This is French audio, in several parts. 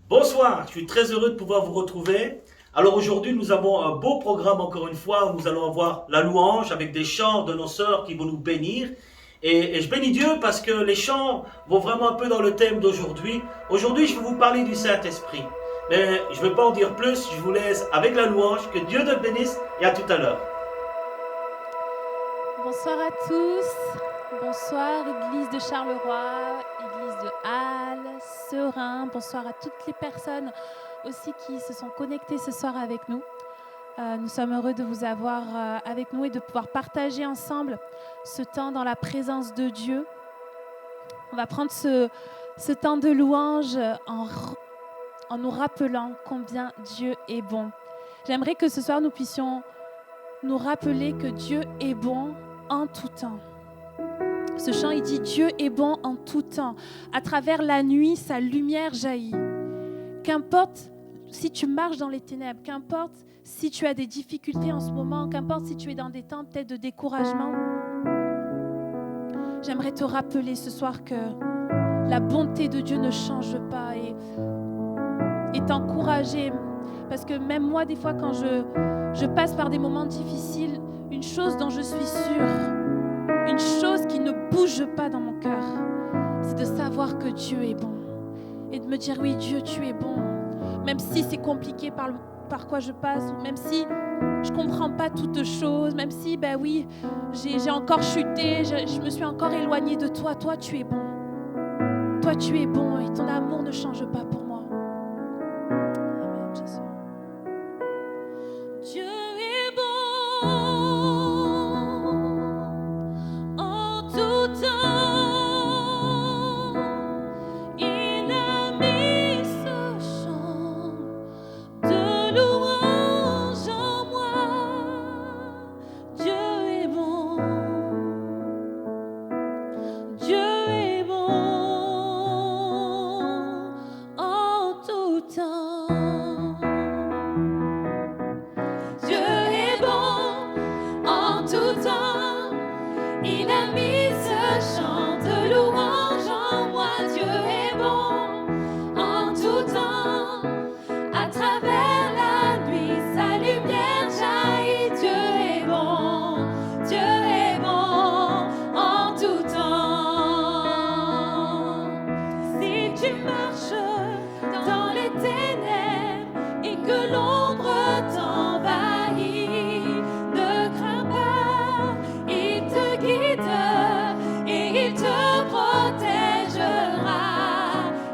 Bonsoir, je suis très heureux de pouvoir vous retrouver. Alors aujourd'hui, nous avons un beau programme encore une fois où nous allons avoir la louange avec des chants de nos sœurs qui vont nous bénir. Et je bénis Dieu parce que les chants vont vraiment un peu dans le thème d'aujourd'hui. Aujourd'hui, je vais vous parler du Saint-Esprit. Mais je ne vais pas en dire plus, je vous laisse avec la louange. Que Dieu te bénisse et à tout à l'heure. Bonsoir à tous, bonsoir Église de Charleroi, Église de Halle, Serein, bonsoir à toutes les personnes aussi qui se sont connectées ce soir avec nous. Nous sommes heureux de vous avoir avec nous et de pouvoir partager ensemble ce temps dans la présence de Dieu. On va prendre ce temps de louange en nous rappelant combien Dieu est bon. J'aimerais que ce soir nous puissions nous rappeler que Dieu est bon en tout temps. Ce chant, il dit Dieu est bon en tout temps. À travers la nuit, sa lumière jaillit. Qu'importe si tu marches dans les ténèbres, qu'importe si tu as des difficultés en ce moment, qu'importe si tu es dans des temps peut-être de découragement, j'aimerais te rappeler ce soir que la bonté de Dieu ne change pas et t'encourager. Parce que même moi, des fois, quand je passe par des moments difficiles, une chose dont je suis sûre, une chose qui ne bouge pas dans mon cœur, c'est de savoir que Dieu est bon. Et de me dire, oui, Dieu, tu es bon. Même si c'est compliqué par quoi je passe, ou même si je ne comprends pas toutes choses, même si, ben oui, j'ai encore chuté, je me suis encore éloignée de toi. Toi, tu es bon. Toi, tu es bon et ton amour ne change pas pour moi. Amen, Jésus. Dieu est bon en tout temps. Il a mis ce chant de louange en moi. Dieu est bon. Dieu est bon en tout temps. Dieu est bon en tout temps. Il a mis ce chant de louange en moi. Dieu est bon en tout temps. À travers la nuit, sa lumière jaillit. Dieu est bon. Dieu est bon en tout temps. Si tu marches dans les ténèbres et que l'ombre t'envahit, ne crains pas, il te guide et il te protégera.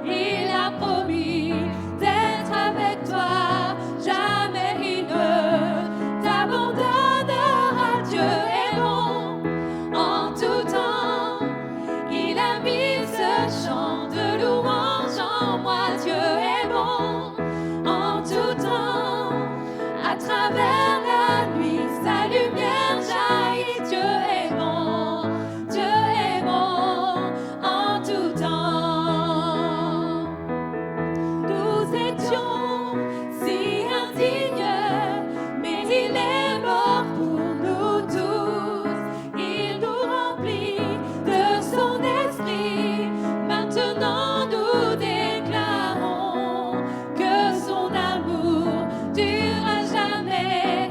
Il a promis d'être avec toi, jamais il ne t'abandonnera. Dieu est bon en tout temps. Il a mis ce chant de louange en moi. Dieu est bon en tout temps. À travers la nuit, sa lumière jaillit. Dieu est bon. Dieu est bon en tout temps. Nous étions si indignes, mais il est mort pour nous tous. Il nous remplit de son esprit. Maintenant nous déclarons que son amour dure à jamais.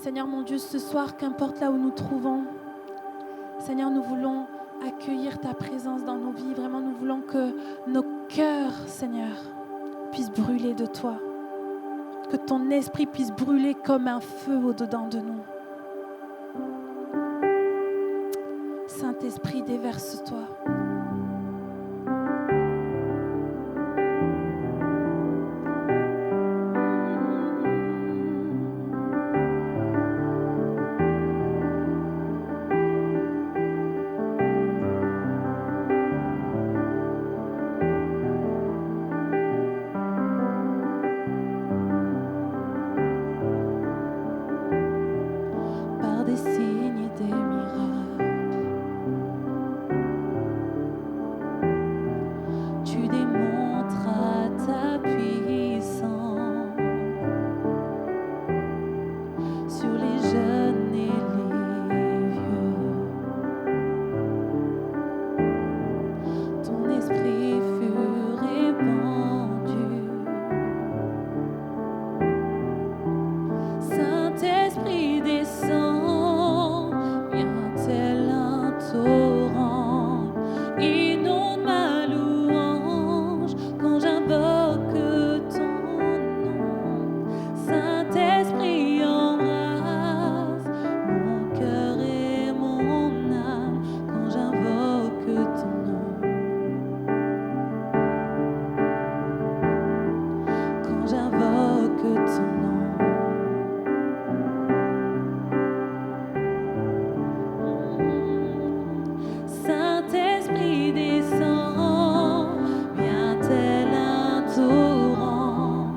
Seigneur mon Dieu, ce soir, qu'importe là où nous trouvons, Seigneur, nous voulons accueillir ta présence dans nos vies. Vraiment, nous voulons que nos cœurs, Seigneur, puissent brûler de toi. Que ton esprit puisse brûler comme un feu au-dedans de nous. Saint-Esprit, déverse-toi. Par des signes et des miracles, tu démontras ta puissance sur les jeunes et les vieux. Ton esprit fut répandu. Saint-Esprit descend, vient tel un torrent, inonde ma louange quand j'invoque ton nom. Saint-Esprit embrasse mon cœur et mon âme quand j'invoque ton nom. Quand j'invoque ton nom. Saint-Esprit descend, vient tel un torrent,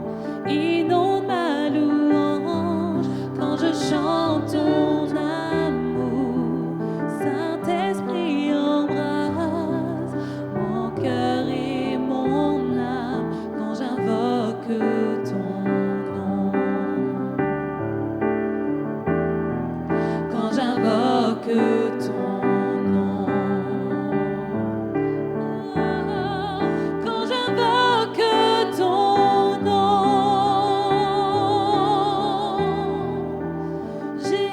inonde ma louange quand je chante ton amour. Saint-Esprit embrasse mon cœur et mon âme quand j'invoque ton nom. Quand j'invoque ton nom. Quand j'invoque ton nom, Jésus.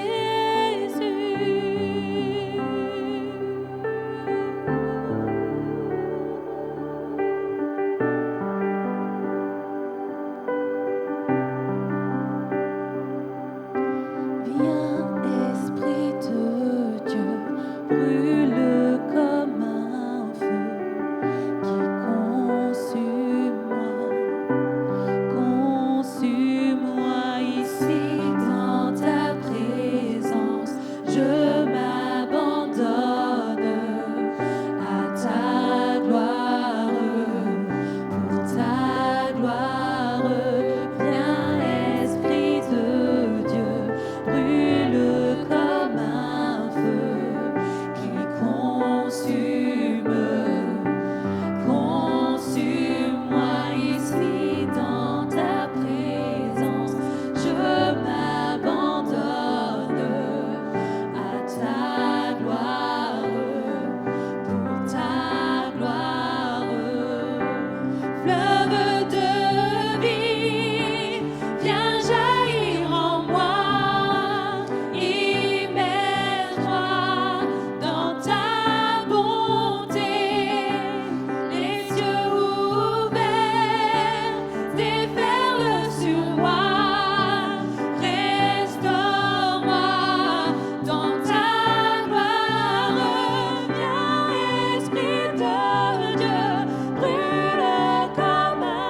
Viens, Esprit de Dieu, brûle comme un feu qui consume-moi ici dans ta présence. Je m'abandonne à ta gloire, pour ta gloire. Viens, Esprit de Dieu, brûle comme un feu qui consume-moi ici dans ta présence. Je m'abandonne à ta gloire, pour ta gloire. Fleuve de vie, viens jaillir en moi, immerge-moi dans ta bonté, les yeux ouverts, déferle sur moi, restaure-moi dans ta gloire. Viens, Esprit de Dieu, brûle comme un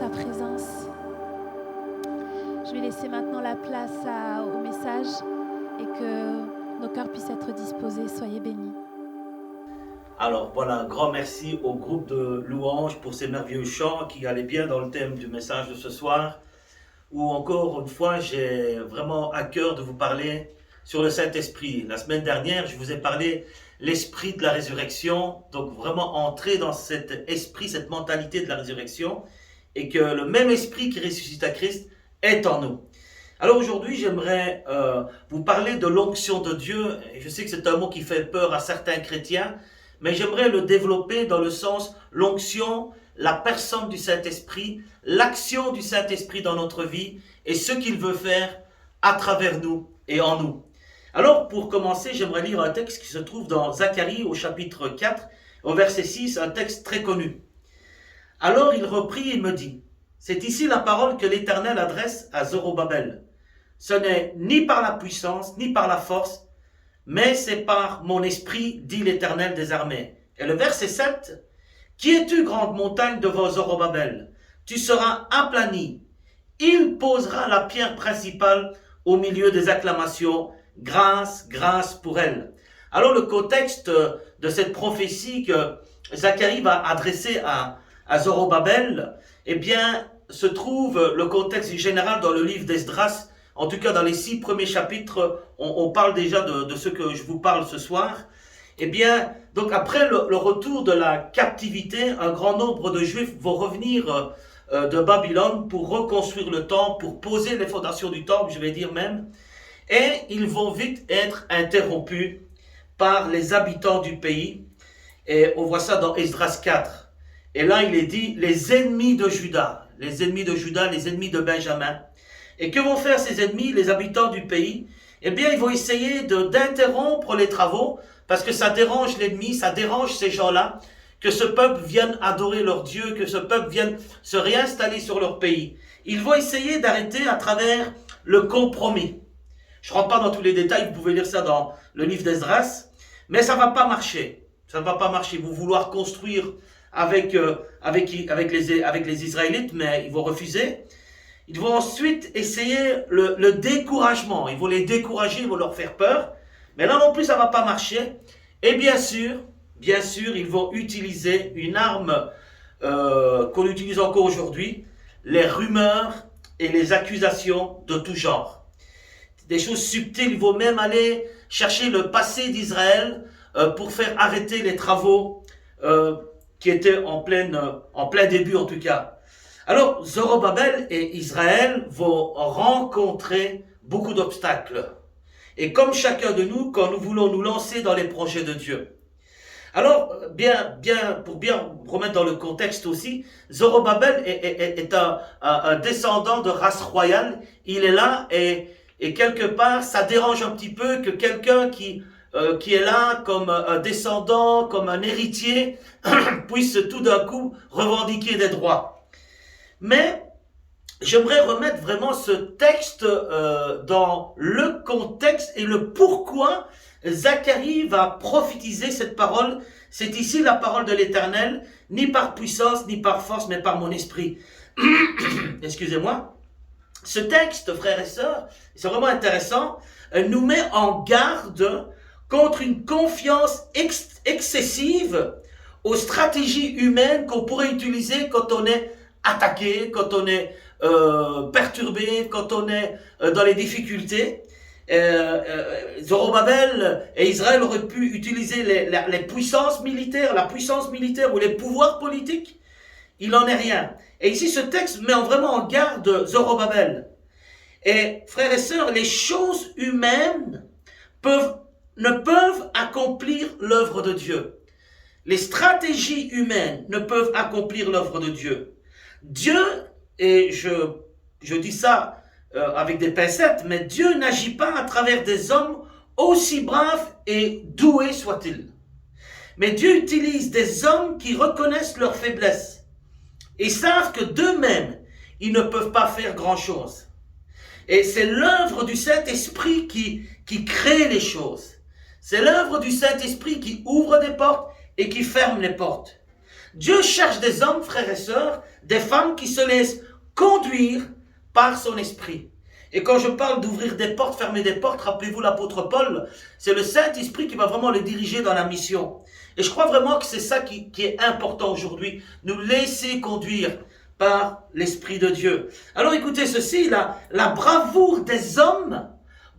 ta présence. Je vais laisser maintenant la place au message et que nos cœurs puissent être disposés. Soyez bénis. Alors voilà, un grand merci au groupe de louanges pour ces merveilleux chants qui allaient bien dans le thème du message de ce soir. Où encore une fois, j'ai vraiment à cœur de vous parler sur le Saint-Esprit. La semaine dernière, je vous ai parlé l'esprit de la résurrection, donc vraiment entrer dans cet esprit, cette mentalité de la résurrection, et que le même esprit qui ressuscite à Christ est en nous. Alors aujourd'hui, j'aimerais vous parler de l'onction de Dieu. Je sais que c'est un mot qui fait peur à certains chrétiens, mais j'aimerais le développer dans le sens l'onction, la personne du Saint-Esprit, l'action du Saint-Esprit dans notre vie et ce qu'il veut faire à travers nous et en nous. Alors, pour commencer, j'aimerais lire un texte qui se trouve dans Zacharie au chapitre 4, au verset 6, un texte très connu. Alors il reprit et me dit, c'est ici la parole que l'Éternel adresse à Zorobabel. Ce n'est ni par la puissance, ni par la force, mais c'est par mon esprit, dit l'Éternel des armées. Et le verset 7, qui es-tu, grande montagne devant Zorobabel? Tu seras aplani. Il posera la pierre principale au milieu des acclamations. Grâce, grâce pour elle. Alors le contexte de cette prophétie que Zacharie va adresser à Zorobabel, eh bien, se trouve le contexte général dans le livre d'Esdras. En tout cas, dans les 6 premiers chapitres, on parle déjà de ce que je vous parle ce soir. Eh bien, donc après le retour de la captivité, un grand nombre de Juifs vont revenir de Babylone pour reconstruire le temple, pour poser les fondations du temple, je vais dire même. Et ils vont vite être interrompus par les habitants du pays. Et on voit ça dans Esdras 4. Et là, il est dit, les ennemis de Juda, les ennemis de Benjamin. Et que vont faire ces ennemis, les habitants du pays? Eh bien, ils vont essayer d'interrompre les travaux, parce que ça dérange l'ennemi, ça dérange ces gens-là, que ce peuple vienne adorer leur Dieu, que ce peuple vienne se réinstaller sur leur pays. Ils vont essayer d'arrêter à travers le compromis. Je ne rentre pas dans tous les détails, vous pouvez lire ça dans le livre d'Esdras, mais ça ne va pas marcher. Ça ne va pas marcher. Ils vont vouloir construire avec les Israélites, mais ils vont refuser. Ils vont ensuite essayer le découragement. Ils vont les décourager, ils vont leur faire peur. Mais là non plus, ça ne va pas marcher. Et bien sûr, ils vont utiliser une arme qu'on utilise encore aujourd'hui, les rumeurs et les accusations de tout genre. Des choses subtiles, ils vont même aller chercher le passé d'Israël pour faire arrêter les travaux qui étaient en plein début en tout cas. Alors, Zorobabel et Israël vont rencontrer beaucoup d'obstacles. Et comme chacun de nous, quand nous voulons nous lancer dans les projets de Dieu. Alors, pour bien remettre dans le contexte aussi, Zorobabel est un descendant de race royale. Il est là et quelque part, ça dérange un petit peu que quelqu'un qui est là comme un descendant, comme un héritier, puisse tout d'un coup revendiquer des droits. Mais j'aimerais remettre vraiment ce texte dans le contexte et le pourquoi Zacharie va prophétiser cette parole. C'est ici la parole de l'Éternel, ni par puissance, ni par force, mais par mon esprit. Excusez-moi. Ce texte, frères et sœurs, c'est vraiment intéressant, nous met en garde contre une confiance excessive aux stratégies humaines qu'on pourrait utiliser quand on est attaqué, quand on est perturbé, quand on est dans les difficultés. Zorobabel et Israël auraient pu utiliser les puissances militaires, la puissance militaire ou les pouvoirs politiques. Il n'en est rien. Et ici, ce texte met vraiment en garde Zorobabel. Et frères et sœurs, les choses humaines ne peuvent accomplir l'œuvre de Dieu. Les stratégies humaines ne peuvent accomplir l'œuvre de Dieu. Dieu, et je dis ça avec des pincettes, mais Dieu n'agit pas à travers des hommes aussi braves et doués soient-ils. Mais Dieu utilise des hommes qui reconnaissent leurs faiblesses et savent que d'eux-mêmes, ils ne peuvent pas faire grand-chose. Et c'est l'œuvre du Saint-Esprit qui crée les choses. C'est l'œuvre du Saint-Esprit qui ouvre des portes et qui ferme les portes. Dieu cherche des hommes, frères et sœurs, des femmes qui se laissent conduire par son esprit. Et quand je parle d'ouvrir des portes, fermer des portes, rappelez-vous l'apôtre Paul, c'est le Saint-Esprit qui va vraiment le diriger dans la mission. Et je crois vraiment que c'est ça qui est important aujourd'hui, nous laisser conduire par l'Esprit de Dieu. Alors écoutez ceci, la bravoure des hommes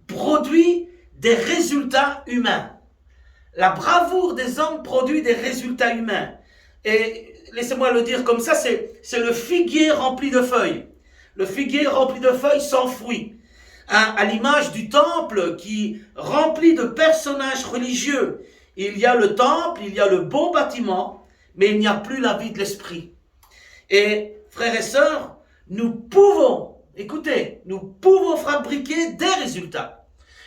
produit des résultats humains. La bravoure des hommes produit des résultats humains. Et laissez-moi le dire comme ça, c'est le figuier rempli de feuilles. Le figuier rempli de feuilles sans fruits. À l'image du temple qui remplit de personnages religieux. Il y a le temple, il y a le beau bâtiment, mais il n'y a plus la vie de l'esprit. Et frères et sœurs, nous pouvons fabriquer des résultats.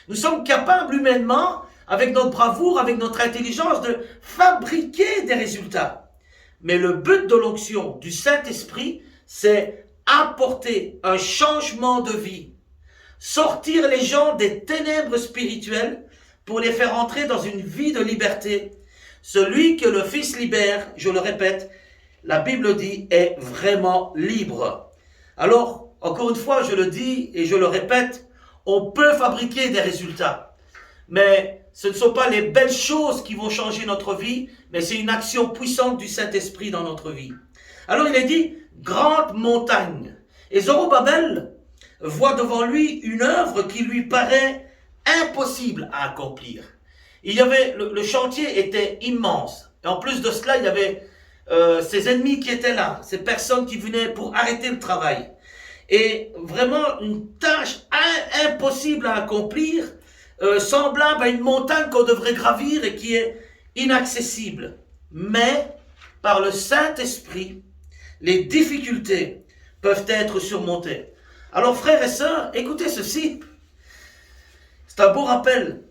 Nous sommes capables humainement, avec notre bravoure, avec notre intelligence, de fabriquer des résultats. Mais le but de l'onction du Saint-Esprit, c'est apporter un changement de vie. Sortir les gens des ténèbres spirituelles pour les faire entrer dans une vie de liberté. Celui que le Fils libère, je le répète, la Bible dit, est vraiment libre. Alors, encore une fois, je le dis et je le répète, on peut fabriquer des résultats. Mais ce ne sont pas les belles choses qui vont changer notre vie, mais c'est une action puissante du Saint-Esprit dans notre vie. Alors il est dit, grande montagne. Et Zorobabel voit devant lui une œuvre qui lui paraît impossible à accomplir. Le chantier était immense. Et en plus de cela, il y avait ses ennemis qui étaient là, ces personnes qui venaient pour arrêter le travail. Et vraiment une tâche impossible à accomplir, semblable à une montagne qu'on devrait gravir et qui est inaccessible. Mais par le Saint-Esprit, les difficultés peuvent être surmontées. Alors frères et sœurs, écoutez ceci. C'est un beau rappel.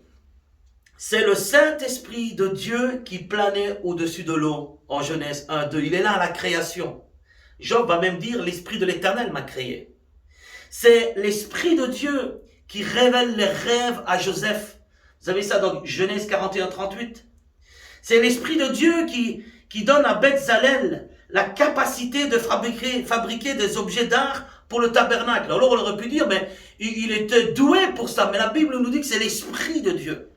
C'est le Saint-Esprit de Dieu qui planait au-dessus de l'eau en Genèse 1-2. Il est là à la création. Job va même dire, l'Esprit de l'Éternel m'a créé. C'est l'Esprit de Dieu qui révèle les rêves à Joseph. Vous avez ça dans Genèse 41-38. C'est l'Esprit de Dieu qui donne à Bezalel la capacité de fabriquer des objets d'art pour le tabernacle. Alors on aurait pu dire, mais il était doué pour ça. Mais la Bible nous dit que c'est l'Esprit de Dieu.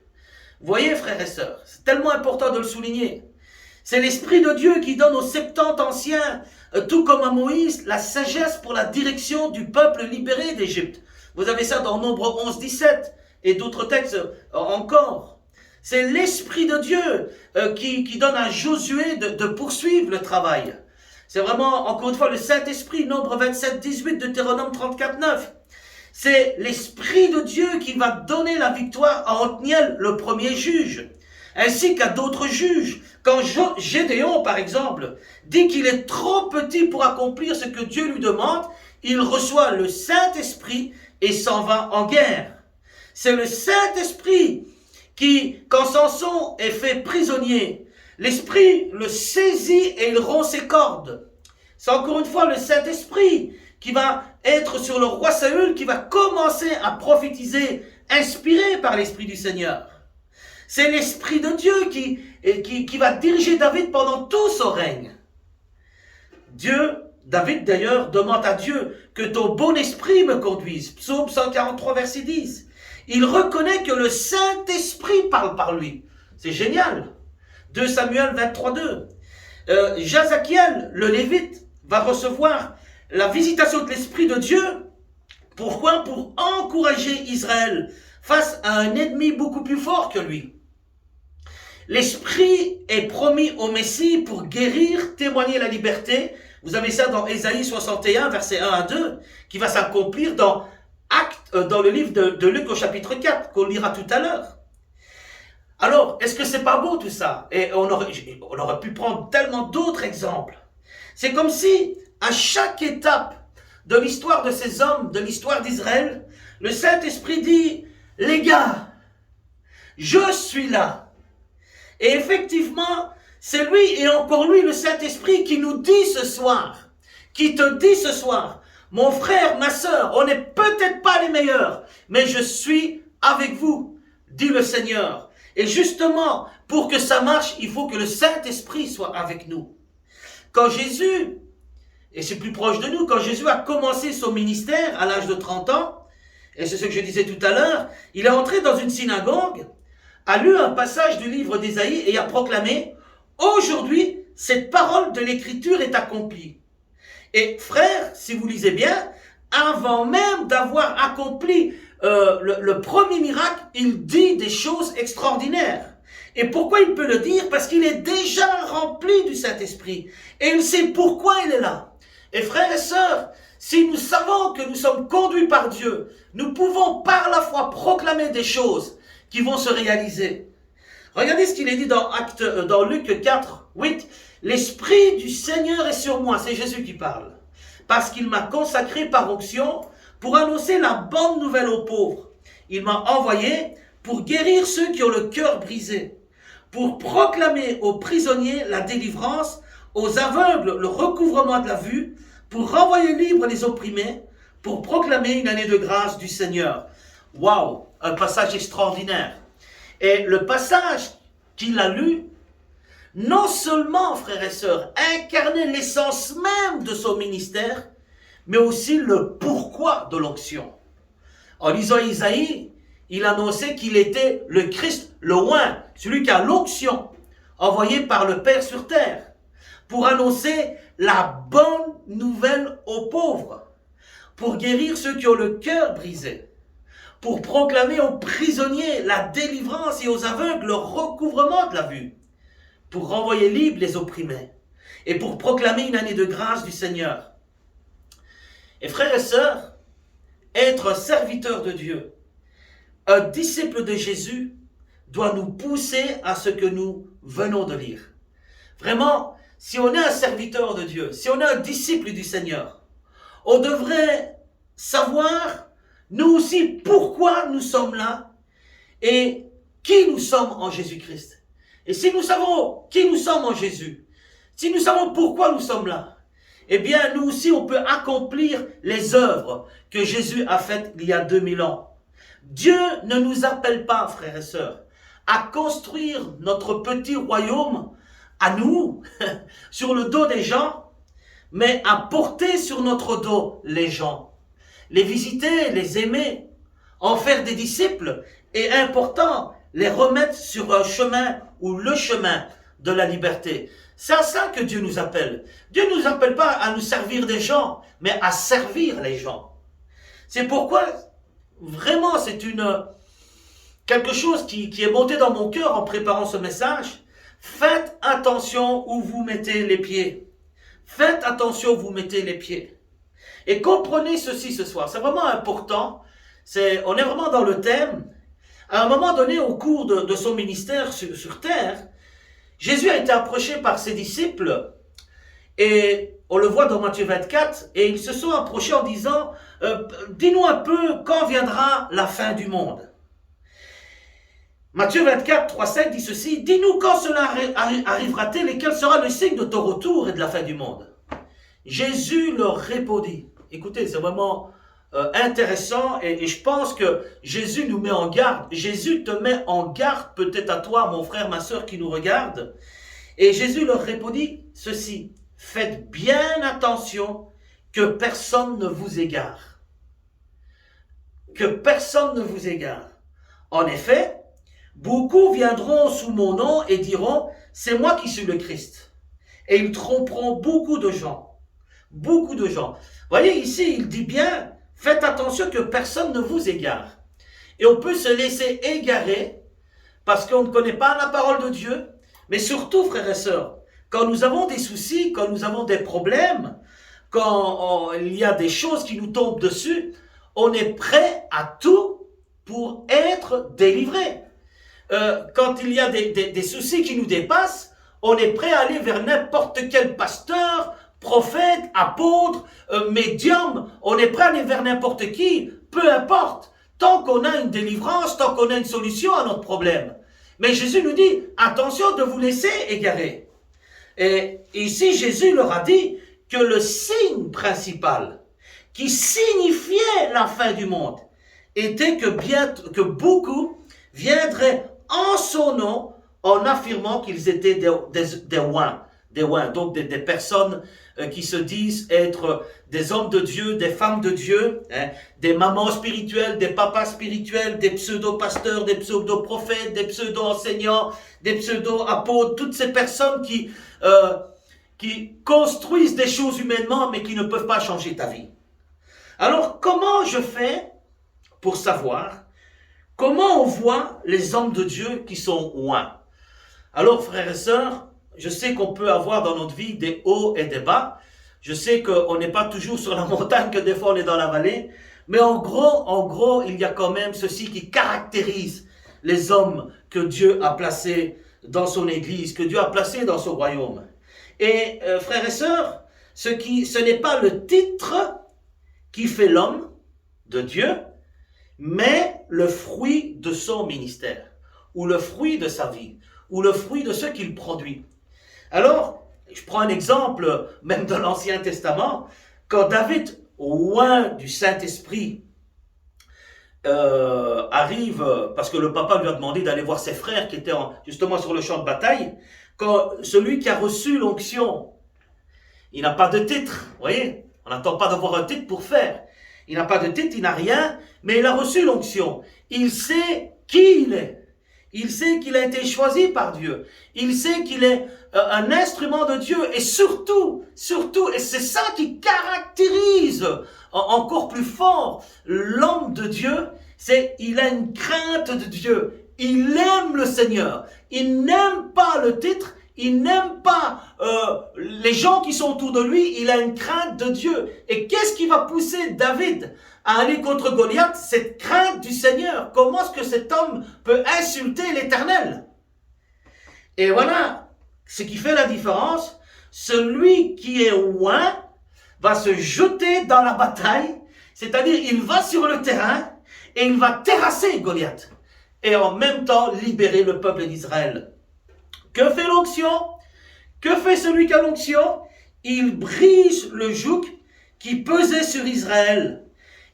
Vous voyez, frères et sœurs, c'est tellement important de le souligner. C'est l'Esprit de Dieu qui donne aux 70 anciens, tout comme à Moïse, la sagesse pour la direction du peuple libéré d'Égypte. Vous avez ça dans Nombre 11-17 et d'autres textes encore. C'est l'Esprit de Dieu qui donne à Josué de poursuivre le travail. C'est vraiment, encore une fois, le Saint-Esprit, Nombre 27-18, Deutéronome 34-9. C'est l'Esprit de Dieu qui va donner la victoire à Othniel, le premier juge, ainsi qu'à d'autres juges. Quand Gédéon, par exemple, dit qu'il est trop petit pour accomplir ce que Dieu lui demande, il reçoit le Saint-Esprit et s'en va en guerre. C'est le Saint-Esprit qui, quand Samson est fait prisonnier, l'Esprit le saisit et il rompt ses cordes. C'est encore une fois le Saint-Esprit qui va être sur le roi Saül, qui va commencer à prophétiser, inspiré par l'Esprit du Seigneur. C'est l'Esprit de Dieu qui va diriger David pendant tout son règne. David d'ailleurs demande à Dieu que ton bon esprit me conduise. Psaume 143, verset 10. Il reconnaît que le Saint-Esprit parle par lui. C'est génial. 2 Samuel 23, 2. Jazakiel, le Lévite, va recevoir la visitation de l'Esprit de Dieu. Pourquoi? Pour encourager Israël face à un ennemi beaucoup plus fort que lui. L'Esprit est promis au Messie pour guérir, témoigner la liberté. Vous avez ça dans Ésaïe 61, versets 1 à 2, qui va s'accomplir dans le livre de Luc au chapitre 4, qu'on lira tout à l'heure. Alors, est-ce que c'est pas beau tout ça? Et on aurait pu prendre tellement d'autres exemples. C'est comme si, à chaque étape de l'histoire de ces hommes, de l'histoire d'Israël, le Saint-Esprit dit, les gars, je suis là. Et effectivement, c'est lui et encore lui, le Saint-Esprit, qui nous dit ce soir, qui te dit ce soir, mon frère, ma sœur, on n'est peut-être pas les meilleurs, mais je suis avec vous, dit le Seigneur. Et justement, pour que ça marche, il faut que le Saint-Esprit soit avec nous. Quand Jésus, et c'est plus proche de nous, quand Jésus a commencé son ministère à l'âge de 30 ans, et c'est ce que je disais tout à l'heure, il est entré dans une synagogue, a lu un passage du livre d'Ésaïe et a proclamé « Aujourd'hui, cette parole de l'Écriture est accomplie. » Et frères, si vous lisez bien, avant même d'avoir accompli le premier miracle, il dit des choses extraordinaires. Et pourquoi il peut le dire? Parce qu'il est déjà rempli du Saint-Esprit. Et il sait pourquoi il est là. Et frères et sœurs, si nous savons que nous sommes conduits par Dieu, nous pouvons par la foi proclamer des choses qui vont se réaliser. Regardez ce qu'il est dit dans Luc 4, 8. L'Esprit du Seigneur est sur moi, c'est Jésus qui parle. Parce qu'il m'a consacré par onction pour annoncer la bonne nouvelle aux pauvres. Il m'a envoyé pour guérir ceux qui ont le cœur brisé, pour proclamer aux prisonniers la délivrance, aux aveugles le recouvrement de la vue, pour renvoyer libres les opprimés, pour proclamer une année de grâce du Seigneur. Waouh, un passage extraordinaire. Et le passage qu'il a lu, non seulement, frères et sœurs, incarnait l'essence même de son ministère, mais aussi le pourquoi de l'onction. En lisant Isaïe, il annonçait qu'il était le Christ, le oint, celui qui a l'onction, envoyé par le Père sur terre, pour annoncer la bonne nouvelle aux pauvres, pour guérir ceux qui ont le cœur brisé, pour proclamer aux prisonniers la délivrance et aux aveugles le recouvrement de la vue, pour renvoyer libres les opprimés, et pour proclamer une année de grâce du Seigneur. Et frères et sœurs, être un serviteur de Dieu, un disciple de Jésus, doit nous pousser à ce que nous venons de lire. Vraiment, si on est un serviteur de Dieu, si on est un disciple du Seigneur, on devrait savoir, nous aussi, pourquoi nous sommes là et qui nous sommes en Jésus-Christ. Et si nous savons qui nous sommes en Jésus, si nous savons pourquoi nous sommes là, eh bien, nous aussi, on peut accomplir les œuvres que Jésus a faites il y a 2000 ans. Dieu ne nous appelle pas, frères et sœurs, à construire notre petit royaume à nous, sur le dos des gens, mais à porter sur notre dos les gens, les visiter, les aimer, en faire des disciples, et important, les remettre sur un chemin ou le chemin de la liberté. C'est à ça que Dieu nous appelle. Dieu ne nous appelle pas à nous servir des gens, mais à servir les gens. C'est pourquoi, vraiment, c'est quelque chose qui est monté dans mon cœur en préparant ce message. Faites attention où vous mettez les pieds. Faites attention où vous mettez les pieds. Et comprenez ceci ce soir. C'est vraiment important. On est vraiment dans le thème. À un moment donné, au cours de son ministère sur terre, Jésus a été approché par ses disciples. Et on le voit dans Matthieu 24. Et ils se sont approchés en disant, dis-nous un peu quand viendra la fin du monde. Matthieu 24, 3-5 dit ceci, « Dis-nous quand cela arrivera-t-il et quel sera le signe de ton retour et de la fin du monde ?» Jésus leur répondit. Écoutez, c'est vraiment intéressant et je pense que Jésus nous met en garde. Jésus te met en garde, peut-être à toi, mon frère, ma sœur qui nous regarde. Et Jésus leur répondit ceci, « Faites bien attention que personne ne vous égare. » Que personne ne vous égare. En effet, beaucoup viendront sous mon nom et diront, c'est moi qui suis le Christ. Et ils tromperont beaucoup de gens. Beaucoup de gens. Vous voyez ici, il dit bien, faites attention que personne ne vous égare. Et on peut se laisser égarer parce qu'on ne connaît pas la parole de Dieu. Mais surtout, frères et sœurs, quand nous avons des soucis, quand nous avons des problèmes, quand il y a des choses qui nous tombent dessus, on est prêt à tout pour être délivré. Quand il y a des soucis qui nous dépassent, on est prêt à aller vers n'importe quel pasteur, prophète, apôtre, médium. On est prêt à aller vers n'importe qui, peu importe. Tant qu'on a une délivrance, tant qu'on a une solution à notre problème. Mais Jésus nous dit, attention de vous laisser égarer. Et ici, Jésus leur a dit que le signe principal qui signifiait la fin du monde était que beaucoup viendraient en son nom en affirmant qu'ils étaient des oints, des oins, donc des personnes qui se disent être des hommes de Dieu, des femmes de Dieu, hein, des mamans spirituelles, des papas spirituels, des pseudo-pasteurs, des pseudo-prophètes, des pseudo-enseignants, des pseudo-apôtres, toutes ces personnes qui construisent des choses humainement, mais qui ne peuvent pas changer ta vie. Alors, comment je fais pour savoir comment on voit les hommes de Dieu qui sont oints? Alors, frères et sœurs, je sais qu'on peut avoir dans notre vie des hauts et des bas. Je sais qu'on n'est pas toujours sur la montagne, que des fois on est dans la vallée. Mais en gros, il y a quand même ceci qui caractérise les hommes que Dieu a placés dans son Église, que Dieu a placés dans son royaume. Et frères et sœurs, ce n'est pas le titre qui fait l'homme de Dieu, mais le fruit de son ministère, ou le fruit de sa vie, ou le fruit de ce qu'il produit. Alors, je prends un exemple, même dans l'Ancien Testament, quand David, oint du Saint-Esprit, arrive, parce que le papa lui a demandé d'aller voir ses frères qui étaient justement sur le champ de bataille, quand celui qui a reçu l'onction, il n'a pas de titre, vous voyez, on n'attend pas d'avoir un titre pour faire. Il n'a pas de titre, il n'a rien, mais il a reçu l'onction. Il sait qui il est. Il sait qu'il a été choisi par Dieu. Il sait qu'il est un instrument de Dieu. Et surtout, et c'est ça qui caractérise encore plus fort l'homme de Dieu, c'est il a une crainte de Dieu. Il aime le Seigneur. Il n'aime pas le titre. Il n'aime pas les gens qui sont autour de lui. Il a une crainte de Dieu. Et qu'est-ce qui va pousser David à aller contre Goliath? Cette crainte du Seigneur. Comment est-ce que cet homme peut insulter l'Éternel? Et voilà ce qui fait la différence. Celui qui est oint va se jeter dans la bataille. C'est-à-dire, il va sur le terrain et il va terrasser Goliath. Et en même temps, libérer le peuple d'Israël. Que fait l'onction? Que fait celui qui a l'onction? Il brise le joug qui pesait sur Israël.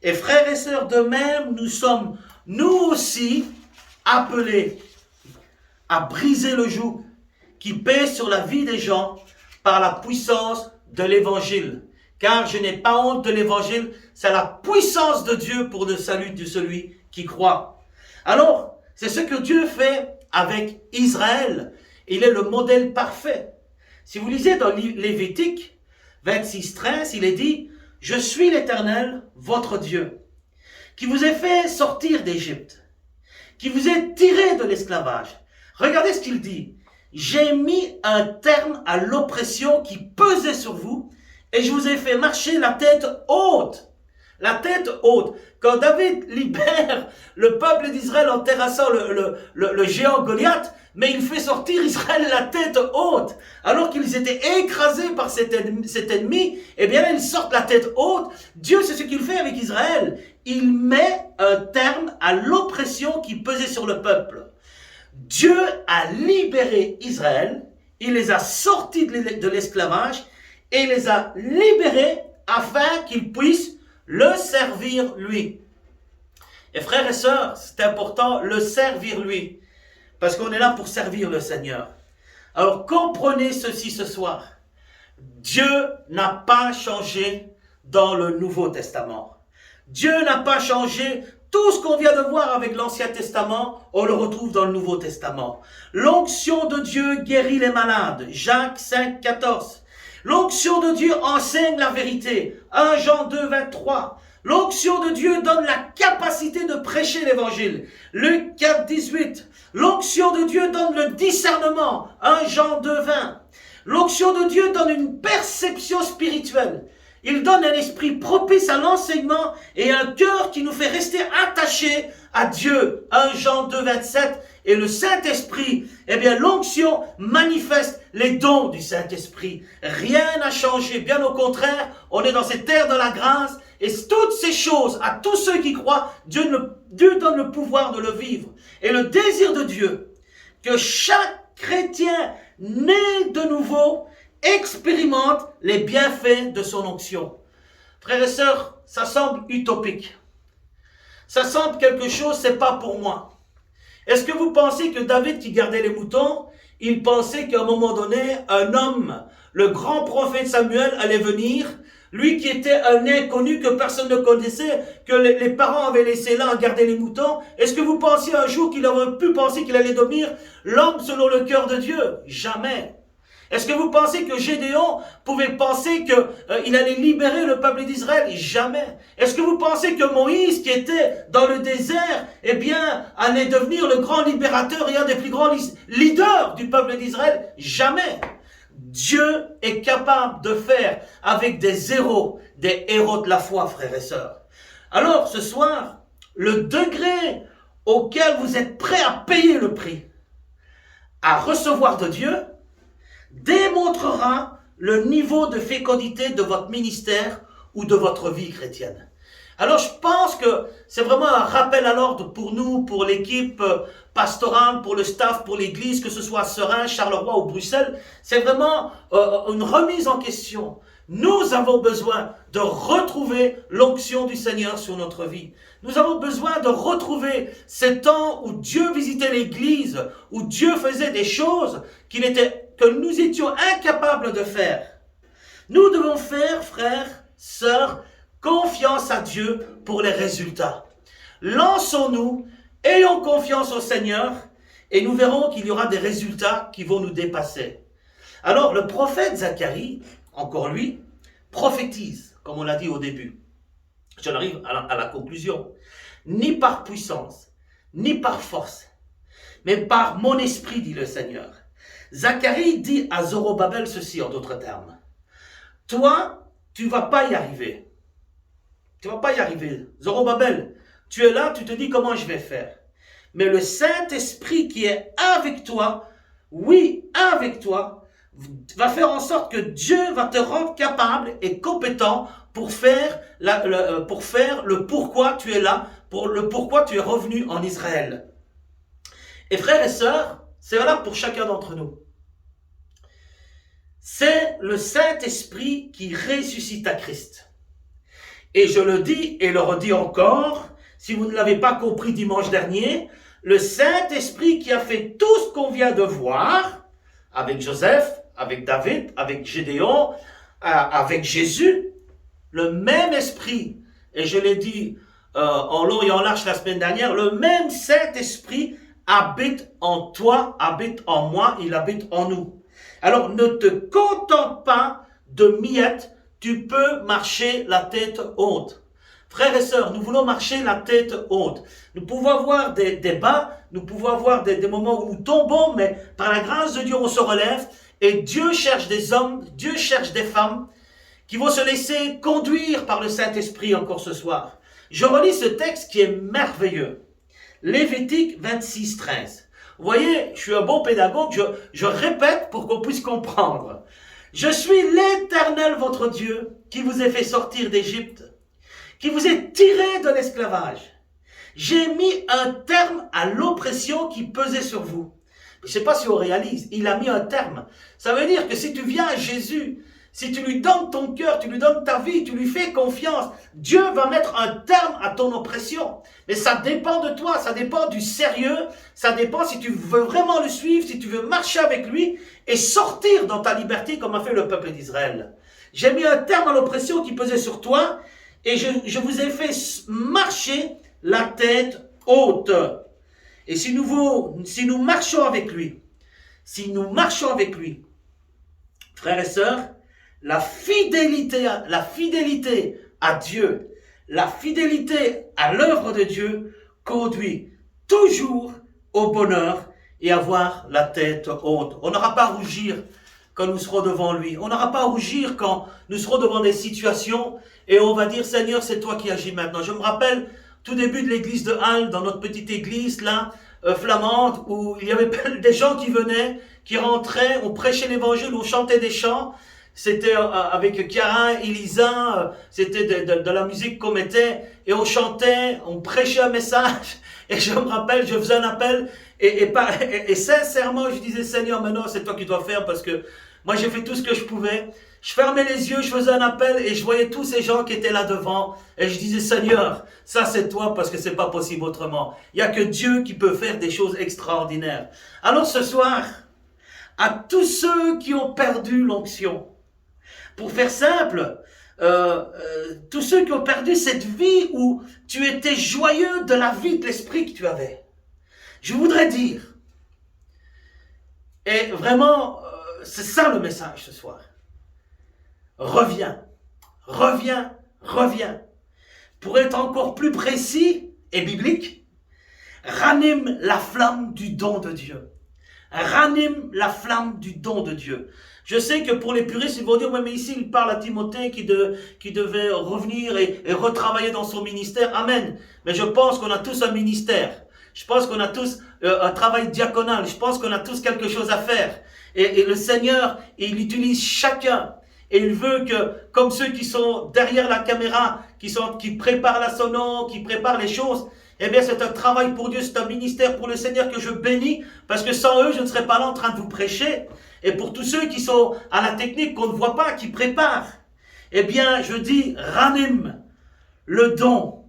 Et frères et sœurs, de même, nous sommes, nous aussi, appelés à briser le joug qui pèse sur la vie des gens par la puissance de l'évangile. Car je n'ai pas honte de l'évangile, c'est la puissance de Dieu pour le salut de celui qui croit. Alors, c'est ce que Dieu fait avec Israël. Il est le modèle parfait. Si vous lisez dans Lévitique 26:13, il est dit « Je suis l'Éternel, votre Dieu, qui vous ai fait sortir d'Égypte, qui vous ai tiré de l'esclavage. » Regardez ce qu'il dit. « J'ai mis un terme à l'oppression qui pesait sur vous, et je vous ai fait marcher la tête haute. » La tête haute. Quand David libère le peuple d'Israël en terrassant le géant Goliath, mais il fait sortir Israël la tête haute. Alors qu'ils étaient écrasés par cet ennemi, eh bien là, ils sortent la tête haute. Dieu, c'est ce qu'il fait avec Israël. Il met un terme à l'oppression qui pesait sur le peuple. Dieu a libéré Israël, il les a sortis de l'esclavage et les a libérés afin qu'ils puissent le servir lui. Et frères et sœurs, c'est important, le servir lui. Parce qu'on est là pour servir le Seigneur. Alors comprenez ceci ce soir. Dieu n'a pas changé dans le Nouveau Testament. Dieu n'a pas changé. Tout ce qu'on vient de voir avec l'Ancien Testament, on le retrouve dans le Nouveau Testament. L'onction de Dieu guérit les malades. Jacques 5:14. L'onction de Dieu enseigne la vérité. 1 Jean 2:23. L'onction de Dieu donne la capacité de prêcher l'évangile. Luc 4:18. L'onction de Dieu donne le discernement. 1 Jean 2:20. L'onction de Dieu donne une perception spirituelle. Il donne un esprit propice à l'enseignement et un cœur qui nous fait rester attachés à Dieu. 1 Jean 2:27. Et le Saint-Esprit, eh bien l'onction manifeste les dons du Saint-Esprit. Rien n'a changé, bien au contraire, on est dans cette ère de la grâce. Et toutes ces choses, à tous ceux qui croient, Dieu donne le pouvoir de le vivre. Et le désir de Dieu, que chaque chrétien né de nouveau expérimente les bienfaits de son onction. Frères et sœurs, ça semble utopique. Ça semble quelque chose, c'est pas pour moi. Est-ce que vous pensez que David qui gardait les moutons, il pensait qu'à un moment donné, un homme le grand prophète Samuel allait venir, lui qui était un inconnu que personne ne connaissait, que les parents avaient laissé là à garder les moutons. Est-ce que vous pensiez un jour qu'il aurait pu penser qu'il allait devenir l'homme selon le cœur de Dieu? Jamais. Est-ce que vous pensez que Gédéon pouvait penser qu'il allait libérer le peuple d'Israël? Jamais. Est-ce que vous pensez que Moïse, qui était dans le désert, eh bien, allait devenir le grand libérateur et un des plus grands leaders du peuple d'Israël? Jamais. Dieu est capable de faire avec des héros de la foi, frères et sœurs. Alors, ce soir, le degré auquel vous êtes prêts à payer le prix, à recevoir de Dieu, démontrera le niveau de fécondité de votre ministère ou de votre vie chrétienne. Alors je pense que c'est vraiment un rappel à l'ordre pour nous, pour l'équipe pastorale, pour le staff, pour l'église, que ce soit à Seraing, Charleroi ou Bruxelles. C'est vraiment une remise en question. Nous avons besoin de retrouver l'onction du Seigneur sur notre vie. Nous avons besoin de retrouver ces temps où Dieu visitait l'église, où Dieu faisait des choses que nous étions incapables de faire. Nous devons faire, frères, sœurs, confiance à Dieu pour les résultats. Lançons-nous, ayons confiance au Seigneur et nous verrons qu'il y aura des résultats qui vont nous dépasser. Alors le prophète Zacharie, encore lui, prophétise, comme on l'a dit au début. J'en arrive à la conclusion. Ni par puissance, ni par force, mais par mon esprit, dit le Seigneur. Zacharie dit à Zorobabel ceci en d'autres termes. Toi, tu ne vas pas y arriver. Tu ne vas pas y arriver. Zorobabel, tu es là, tu te dis comment je vais faire. Mais le Saint-Esprit qui est avec toi, oui, avec toi, va faire en sorte que Dieu va te rendre capable et compétent pour faire le pourquoi tu es là, pour le pourquoi tu es revenu en Israël. Et frères et sœurs, c'est valable pour chacun d'entre nous. C'est le Saint-Esprit qui ressuscite à Christ. Et je le dis et le redis encore, si vous ne l'avez pas compris dimanche dernier, le Saint-Esprit qui a fait tout ce qu'on vient de voir, avec Joseph, avec David, avec Gédéon, avec Jésus, le même esprit, et je l'ai dit en long et en large la semaine dernière, le même Saint-Esprit habite en toi, habite en moi, il habite en nous. Alors ne te contente pas de miettes, tu peux marcher la tête haute. Frères et sœurs, nous voulons marcher la tête haute. Nous pouvons avoir des bas, nous pouvons avoir des moments où nous tombons, mais par la grâce de Dieu, on se relève. Et Dieu cherche des hommes, Dieu cherche des femmes qui vont se laisser conduire par le Saint-Esprit encore ce soir. Je relis ce texte qui est merveilleux. Lévitique 26, 13. Vous voyez, je suis un bon pédagogue, je répète pour qu'on puisse comprendre. Je suis l'Éternel votre Dieu qui vous ai fait sortir d'Égypte, qui vous ai tiré de l'esclavage. J'ai mis un terme à l'oppression qui pesait sur vous. Je ne sais pas si on réalise, il a mis un terme. Ça veut dire que si tu viens à Jésus, si tu lui donnes ton cœur, tu lui donnes ta vie, tu lui fais confiance, Dieu va mettre un terme à ton oppression. Mais ça dépend de toi, ça dépend du sérieux, ça dépend si tu veux vraiment le suivre, si tu veux marcher avec lui et sortir dans ta liberté comme a fait le peuple d'Israël. J'ai mis un terme à l'oppression qui pesait sur toi et je vous ai fait marcher la tête haute. Et si nous marchons avec lui, frères et sœurs, la fidélité à Dieu, la fidélité à l'œuvre de Dieu conduit toujours au bonheur et à avoir la tête haute. On n'aura pas à rougir quand nous serons devant lui. On n'aura pas à rougir quand nous serons devant des situations et on va dire, Seigneur, c'est toi qui agis maintenant. Je me rappelle tout début de l'église de Halle, dans notre petite église là, flamande, où il y avait des gens qui venaient, qui rentraient, on prêchait l'évangile, on chantait des chants. C'était avec Chiara, Elisa, c'était de la musique qu'on mettait, et on chantait, on prêchait un message, et je me rappelle, je faisais un appel, et sincèrement, je disais, Seigneur, maintenant c'est toi qui dois faire, parce que moi j'ai fait tout ce que je pouvais. Je fermais les yeux, je faisais un appel, et je voyais tous ces gens qui étaient là devant, et je disais, Seigneur, ça c'est toi, parce que c'est pas possible autrement. Il y a que Dieu qui peut faire des choses extraordinaires. Alors ce soir, à tous ceux qui ont perdu l'onction. Pour faire simple, tous ceux qui ont perdu cette vie où tu étais joyeux de la vie de l'esprit que tu avais. Je voudrais dire, et vraiment, c'est ça le message ce soir. Reviens, reviens, reviens. Pour être encore plus précis et biblique, ranime la flamme du don de Dieu. Ranime la flamme du don de Dieu. Je sais que pour les puristes, ils vont dire, ouais, mais ici, il parle à Timothée qui devait revenir et retravailler dans son ministère. Amen. Mais je pense qu'on a tous un ministère. Je pense qu'on a tous un travail diaconal. Je pense qu'on a tous quelque chose à faire. Et le Seigneur, il utilise chacun. Et il veut que, comme ceux qui sont derrière la caméra, qui préparent la sono, qui préparent les choses, eh bien, c'est un travail pour Dieu, c'est un ministère pour le Seigneur que je bénis, parce que sans eux, je ne serais pas là en train de vous prêcher. Et pour tous ceux qui sont à la technique, qu'on ne voit pas, qui préparent, eh bien, je dis, ranime le don,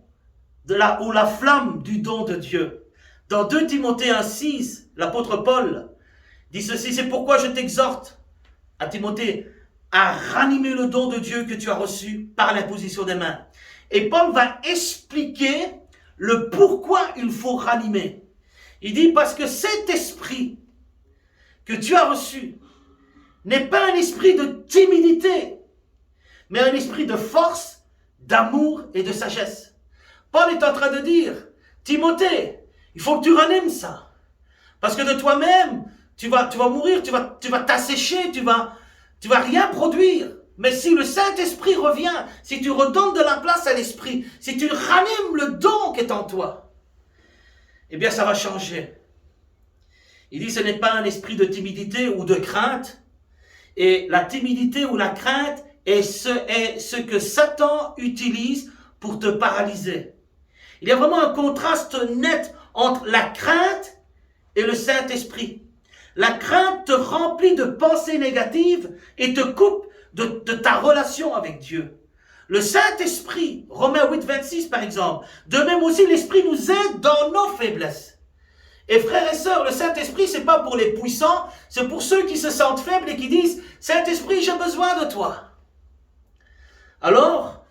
ou la flamme du don de Dieu. Dans 2 Timothée 1,6, l'apôtre Paul dit ceci, c'est pourquoi je t'exhorte à Timothée à ranimer le don de Dieu que tu as reçu par l'imposition des mains. Et Paul va expliquer le pourquoi il faut ranimer. Il dit parce que cet esprit que tu as reçu n'est pas un esprit de timidité, mais un esprit de force, d'amour et de sagesse. Paul est en train de dire, Timothée, il faut que tu ranimes ça. Parce que de toi-même, tu vas mourir, tu vas t'assécher, tu vas rien produire. Mais si le Saint-Esprit revient, si tu redonnes de la place à l'Esprit, si tu ranimes le don qui est en toi, eh bien ça va changer. Il dit ce n'est pas un esprit de timidité ou de crainte. Et la timidité ou la crainte est ce que Satan utilise pour te paralyser. Il y a vraiment un contraste net entre la crainte et le Saint-Esprit. La crainte te remplit de pensées négatives et te coupe de ta relation avec Dieu. Le Saint-Esprit, Romains 8, 26 par exemple, de même aussi l'Esprit nous aide dans nos faiblesses. Et frères et sœurs, le Saint-Esprit, c'est pas pour les puissants, c'est pour ceux qui se sentent faibles et qui disent « Saint-Esprit, j'ai besoin de toi ». Alors,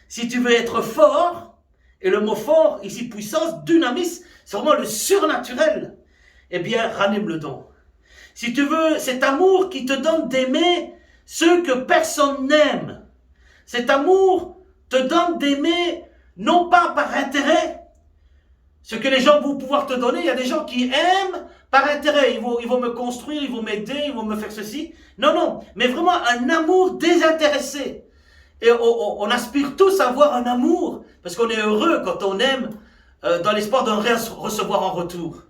si tu veux être fort, et le mot fort, ici puissance, dynamis, c'est vraiment le surnaturel, eh bien, ranime le don. Si tu veux cet amour qui te donne d'aimer ceux que personne n'aime, cet amour te donne d'aimer non pas par intérêt, ce que les gens vont pouvoir te donner. Il y a des gens qui aiment par intérêt. Ils vont me construire, ils vont m'aider, ils vont me faire ceci. Non, mais vraiment un amour désintéressé. Et on aspire tous à avoir un amour, parce qu'on est heureux quand on aime, dans l'espoir d'en recevoir en retour.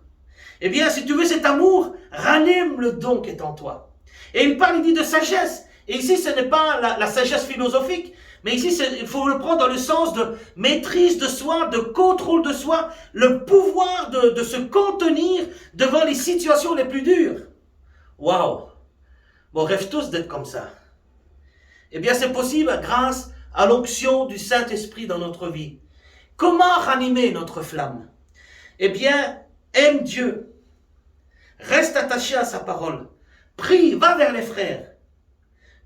Eh bien, si tu veux cet amour, ranime le don qui est en toi. Et il dit de sagesse. Et ici, ce n'est pas la sagesse philosophique, mais ici, il faut le prendre dans le sens de maîtrise de soi, de contrôle de soi, le pouvoir de se contenir devant les situations les plus dures. Waouh! On rêve tous d'être comme ça. Eh bien, c'est possible grâce à l'onction du Saint-Esprit dans notre vie. Comment ranimer notre flamme? Eh bien, aime Dieu. Reste attaché à sa parole. Prie, va vers les frères.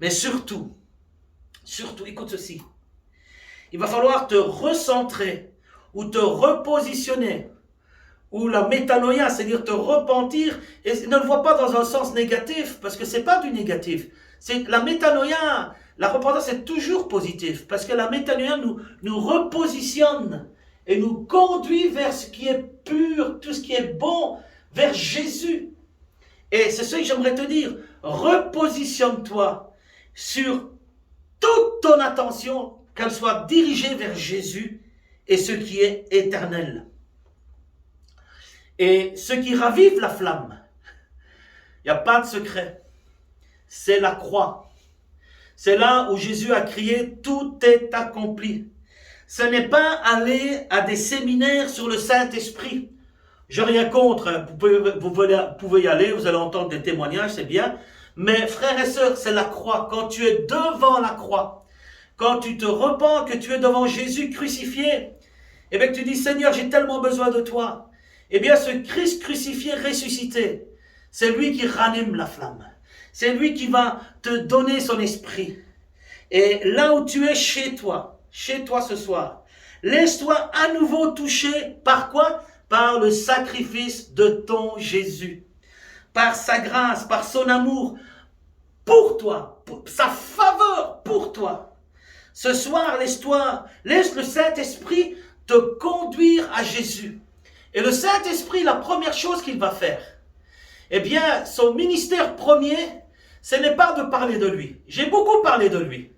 Mais surtout, écoute ceci. Il va falloir te recentrer ou te repositionner. Ou la métanoïa, c'est-à-dire te repentir. Et ne le vois pas dans un sens négatif, parce que c'est pas du négatif. C'est la métanoïa, la repentance est toujours positive. Parce que la métanoïa nous repositionne et nous conduit vers ce qui est pur, tout ce qui est bon, vers Jésus. Et c'est ce que j'aimerais te dire. Repositionne-toi sur toute ton attention, qu'elle soit dirigée vers Jésus et ce qui est éternel. Et ce qui ravive la flamme, il n'y a pas de secret, c'est la croix. C'est là où Jésus a crié « Tout est accompli ». Ce n'est pas aller à des séminaires sur le Saint-Esprit. Je n'ai rien contre, vous pouvez y aller, vous allez entendre des témoignages, c'est bien. Mais frères et sœurs, c'est la croix. Quand tu es devant la croix, quand tu te repens que tu es devant Jésus crucifié, et bien que tu dis « Seigneur, j'ai tellement besoin de toi ». Eh bien, ce Christ crucifié, ressuscité, C'est lui qui ranime la flamme. C'est lui qui va te donner son esprit. Et là où tu es chez toi ce soir, laisse-toi à nouveau toucher par quoi? Par le sacrifice de ton Jésus. Par sa grâce, par son amour pour toi, pour sa faveur pour toi. Ce soir, laisse le Saint-Esprit te conduire à Jésus. Et le Saint-Esprit, la première chose qu'il va faire, eh bien, son ministère premier, ce n'est pas de parler de lui. J'ai beaucoup parlé de lui.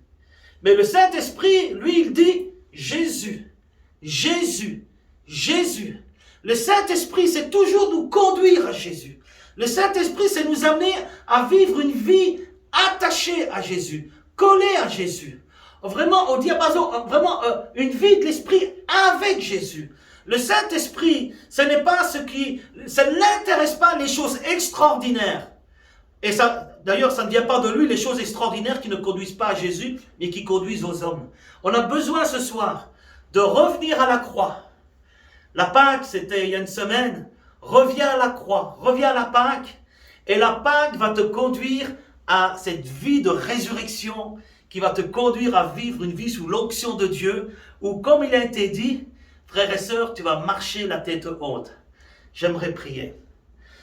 Mais le Saint-Esprit, lui, il dit Jésus, Jésus, Jésus. Le Saint-Esprit, c'est toujours nous conduire à Jésus. Le Saint-Esprit, c'est nous amener à vivre une vie attachée à Jésus, collée à Jésus. Vraiment, au diapason, vraiment une vie de l'Esprit avec Jésus. Le Saint-Esprit, ça ne l'intéresse pas les choses extraordinaires. Et ça, d'ailleurs, ça ne vient pas de lui, les choses extraordinaires qui ne conduisent pas à Jésus, mais qui conduisent aux hommes. On a besoin ce soir de revenir à la croix. La Pâque, c'était il y a une semaine. Reviens à la croix, reviens à la Pâque. Et la Pâque va te conduire à cette vie de résurrection, qui va te conduire à vivre une vie sous l'onction de Dieu, où, comme il a été dit, frères et sœurs, tu vas marcher la tête haute. J'aimerais prier.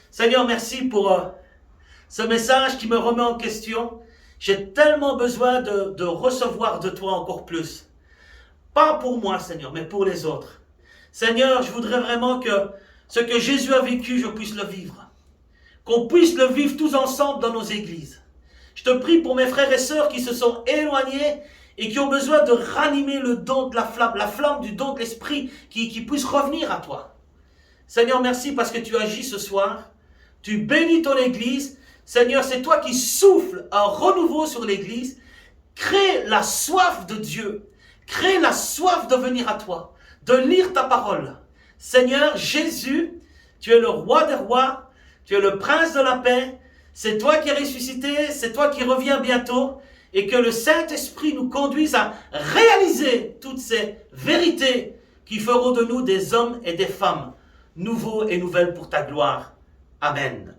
Seigneur, merci pour ce message qui me remet en question. J'ai tellement besoin de recevoir de toi encore plus. Pas pour moi, Seigneur, mais pour les autres. Seigneur, je voudrais vraiment que ce que Jésus a vécu, je puisse le vivre. Qu'on puisse le vivre tous ensemble dans nos églises. Je te prie pour mes frères et sœurs qui se sont éloignés et qui ont besoin de ranimer le don de la flamme du don de l'Esprit, qui puisse revenir à toi. Seigneur, merci parce que tu agis ce soir. Tu bénis ton Église. Seigneur, c'est toi qui souffles un renouveau sur l'Église. Crée la soif de Dieu. Crée la soif de venir à toi, de lire ta parole. Seigneur Jésus, tu es le roi des rois, tu es le prince de la paix. C'est toi qui es ressuscité, c'est toi qui reviens bientôt. Et que le Saint-Esprit nous conduise à réaliser toutes ces vérités qui feront de nous des hommes et des femmes nouveaux et nouvelles pour ta gloire. Amen.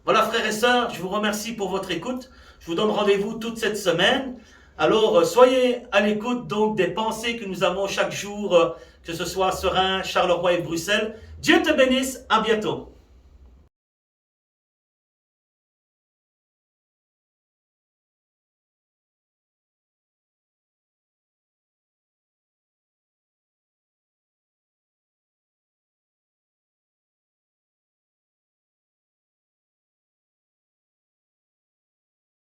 Voilà, frères et sœurs, je vous remercie pour votre écoute. Je vous donne rendez-vous toute cette semaine. Alors, soyez à l'écoute donc des pensées que nous avons chaque jour, que ce soit à Seraing, Charleroi et Bruxelles. Dieu te bénisse, à bientôt.